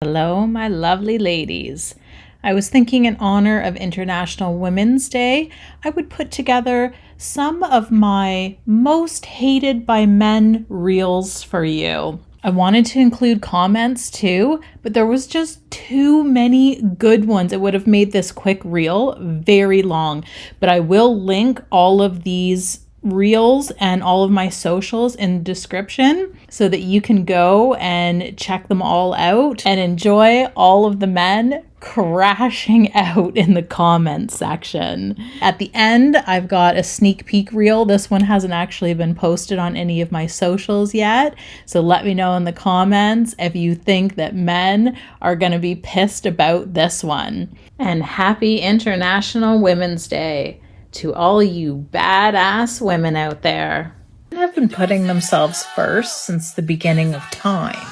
Hello, my lovely ladies. I was thinking in honor of International Women's Day, I would put together some of my most hated by men reels for you. I wanted to include comments too, but there was just too many good ones. It would have made this quick reel very long, but I will link all of these reels and all of my socials in the description so that you can go and check them all out and enjoy all of the men crashing out in the comments section. At the end, I've got a sneak peek reel. This one hasn't actually been posted on any of my socials yet, so let me know in the comments if you think that men are going to be pissed about this one. And happy International Women's Day to all you badass women out there. Men have been putting themselves first since the beginning of time.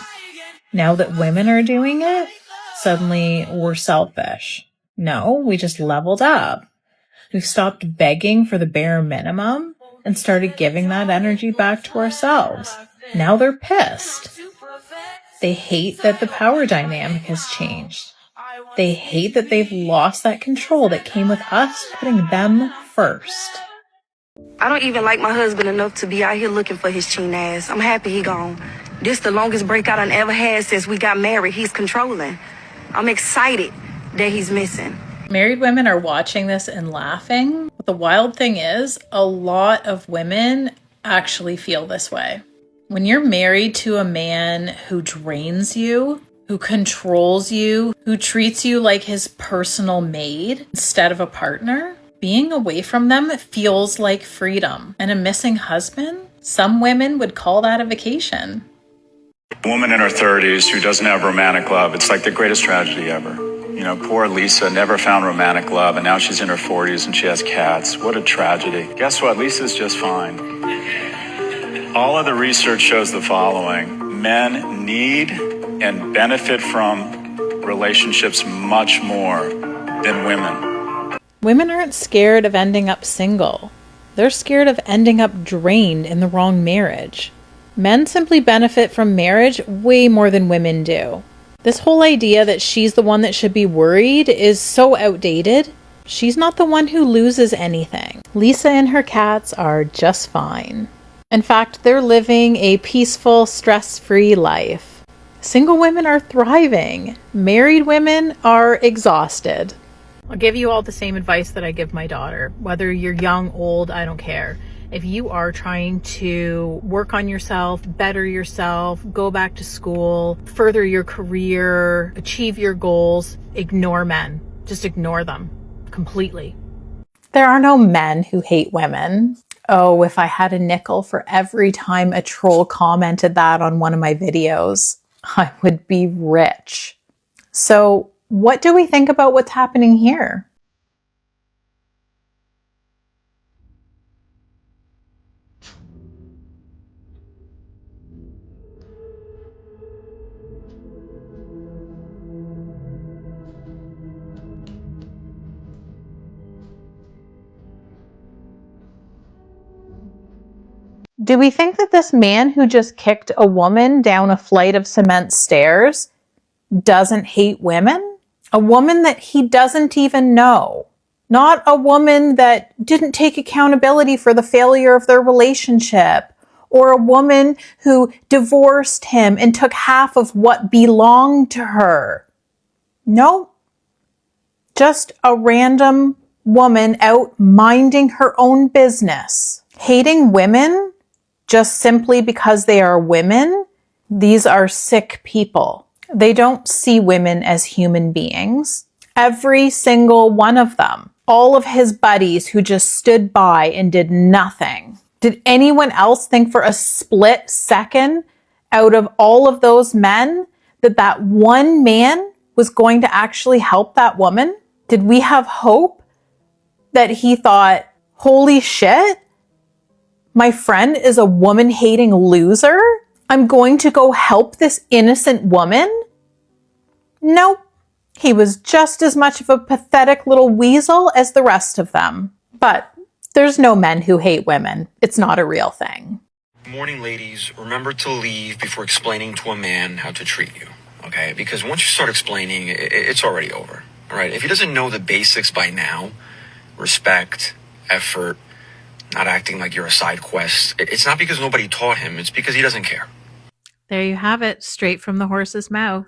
Now that women are doing it, suddenly we're selfish. No, we just leveled up. We've stopped begging for the bare minimum and started giving that energy back to ourselves. Now they're pissed. They hate that the power dynamic has changed. They hate that they've lost that control that came with us putting them first. I don't even like my husband enough to be out here looking for his chin ass. I'm happy he gone. This the longest breakout I ever had since we got married. He's controlling. I'm excited that he's missing. Married women are watching this and laughing. But the wild thing is, a lot of women actually feel this way. When you're married to a man who drains you, who controls you, who treats you like his personal maid instead of a partner, being away from them feels like freedom. And a missing husband, some women would call that a vacation. A woman in her 30s who doesn't have romantic love, it's like the greatest tragedy ever. You know, poor Lisa never found romantic love, and now she's in her 40s and she has cats. What a tragedy. Guess what? Lisa's just fine. All of the research shows the following. Men need and benefit from relationships much more than women. Women aren't scared of ending up single. They're scared of ending up drained in the wrong marriage. Men simply benefit from marriage way more than women do. This whole idea that she's the one that should be worried is so outdated. She's not the one who loses anything. Lisa and her cats are just fine. In fact, they're living a peaceful, stress-free life. Single women are thriving. Married women are exhausted. I'll give you all the same advice that I give my daughter. Whether you're young, old, I don't care. If you are trying to work on yourself, better yourself, go back to school, further your career, achieve your goals, ignore men. Just ignore them completely. There are no men who hate women. Oh, if I had a nickel for every time a troll commented that on one of my videos, I would be rich. So what do we think about what's happening here? Do we think that this man who just kicked a woman down a flight of cement stairs doesn't hate women? A woman that he doesn't even know. Not a woman that didn't take accountability for the failure of their relationship. Or a woman who divorced him and took half of what belonged to her. No. Just a random woman out minding her own business. Hating women just simply because they are women, these are sick people. They don't see women as human beings. Every single one of them. All of his buddies who just stood by and did nothing. Did anyone else think for a split second out of all of those men that that one man was going to actually help that woman? Did we have hope that he thought, holy shit, my friend is a woman-hating loser? I'm going to go help this innocent woman? Nope. He was just as much of a pathetic little weasel as the rest of them. But there's no men who hate women. It's not a real thing. Good morning, ladies. Remember to leave before explaining to a man how to treat you. okay? Because once you start explaining, it's already over, all right? If he doesn't know the basics by now, respect, effort, not acting like you're a side quest, it's not because nobody taught him, it's because he doesn't care. There you have it, straight from the horse's mouth.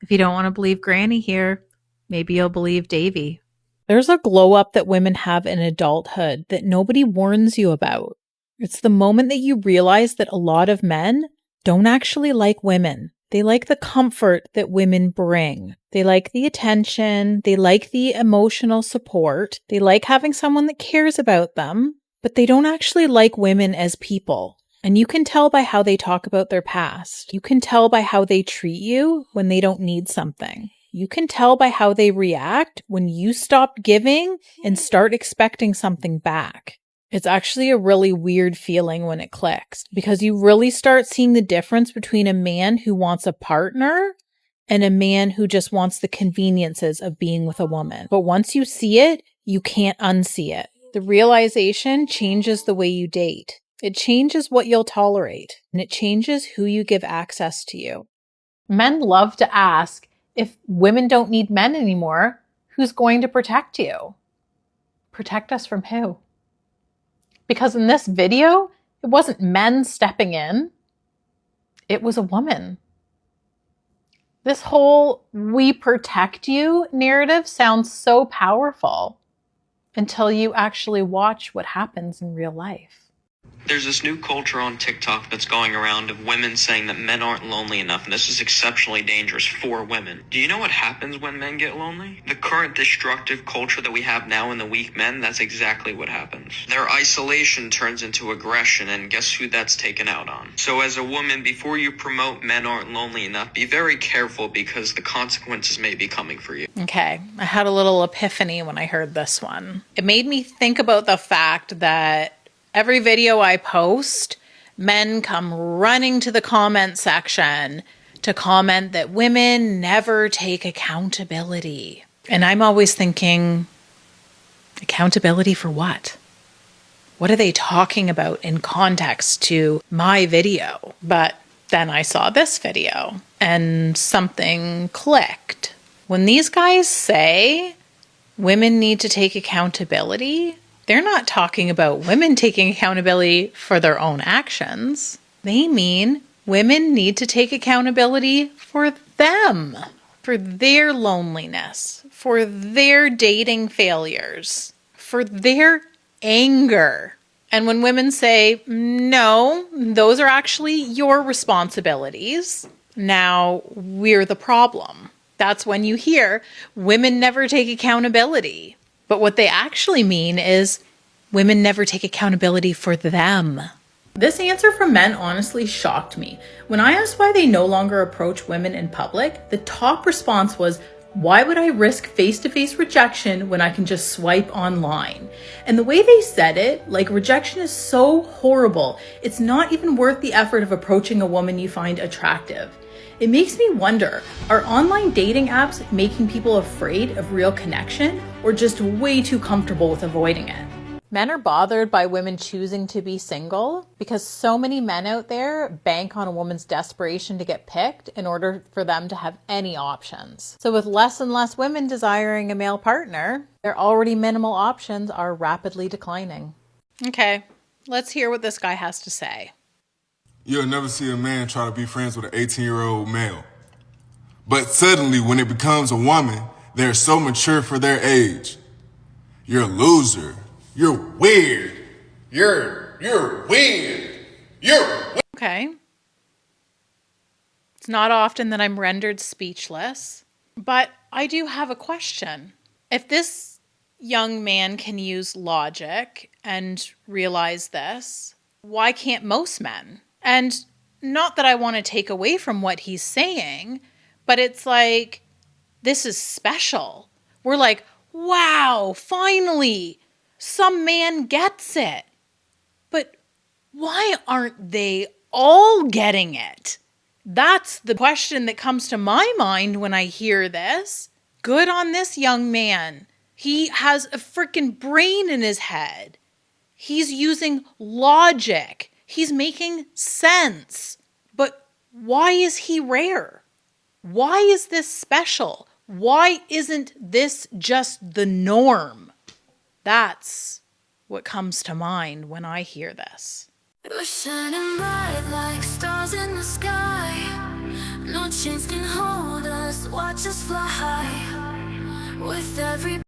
If you don't want to believe Granny here, maybe you'll believe Davy. There's a glow up that women have in adulthood that nobody warns you about. It's the moment that you realize that a lot of men don't actually like women. They like the comfort that women bring. They like the attention. They like the emotional support. They like having someone that cares about them, but they don't actually like women as people. And you can tell by how they talk about their past. You can tell by how they treat you when they don't need something. You can tell by how they react when you stop giving and start expecting something back. It's actually a really weird feeling when it clicks, because you really start seeing the difference between a man who wants a partner and a man who just wants the conveniences of being with a woman. But once you see it, you can't unsee it. The realization changes the way you date. It changes what you'll tolerate, and it changes who you give access to you. Men love to ask, if women don't need men anymore, who's going to protect you? Protect us from who? Because in this video, it wasn't men stepping in. It was a woman. This whole "we protect you" narrative sounds so powerful until you actually watch what happens in real life. There's this new culture on TikTok that's going around of women saying that men aren't lonely enough, and this is exceptionally dangerous for women. Do you know what happens when men get lonely? The current destructive culture that we have now in the weak men, that's exactly what happens. Their isolation turns into aggression, and guess who that's taken out on? So as a woman, before you promote men aren't lonely enough, be very careful, because the consequences may be coming for you. Okay, I had a little epiphany when I heard this one. It made me think about the fact that every video I post, men come running to the comment section to comment that women never take accountability. And I'm always thinking, accountability for what? What are they talking about in context to my video? But then I saw this video and something clicked. When these guys say women need to take accountability, they're not talking about women taking accountability for their own actions. They mean women need to take accountability for them, for their loneliness, for their dating failures, for their anger. And when women say, no, those are actually your responsibilities, now we're the problem. That's when you hear women never take accountability. But what they actually mean is women never take accountability for them. This answer from men honestly shocked me. When I asked why they no longer approach women in public, the top response was, why would I risk face-to-face rejection when I can just swipe online? And the way they said it, like rejection is so horrible, it's not even worth the effort of approaching a woman you find attractive. It makes me wonder, are online dating apps making people afraid of real connection or just way too comfortable with avoiding it? Men are bothered by women choosing to be single because so many men out there bank on a woman's desperation to get picked in order for them to have any options. So with less and less women desiring a male partner, their already minimal options are rapidly declining. Okay, let's hear what this guy has to say. You'll never see a man try to be friends with an 18-year-old male. But suddenly, when it becomes a woman, they're so mature for their age. You're a loser. You're weird. You're weird. Okay. It's not often that I'm rendered speechless, but I do have a question. If this young man can use logic and realize this, why can't most men? And not that I want to take away from what he's saying, but it's like, this is special. We're like, wow, finally, some man gets it. But why aren't they all getting it? That's the question that comes to my mind when I hear this. Good on this young man. He has a freaking brain in his head. He's using logic. He's making sense. But why is he rare? Why is this special? Why isn't this just the norm? That's what comes to mind when I hear this. We're shining bright like stars in the sky. No chains can hold us, watch us fly high. With every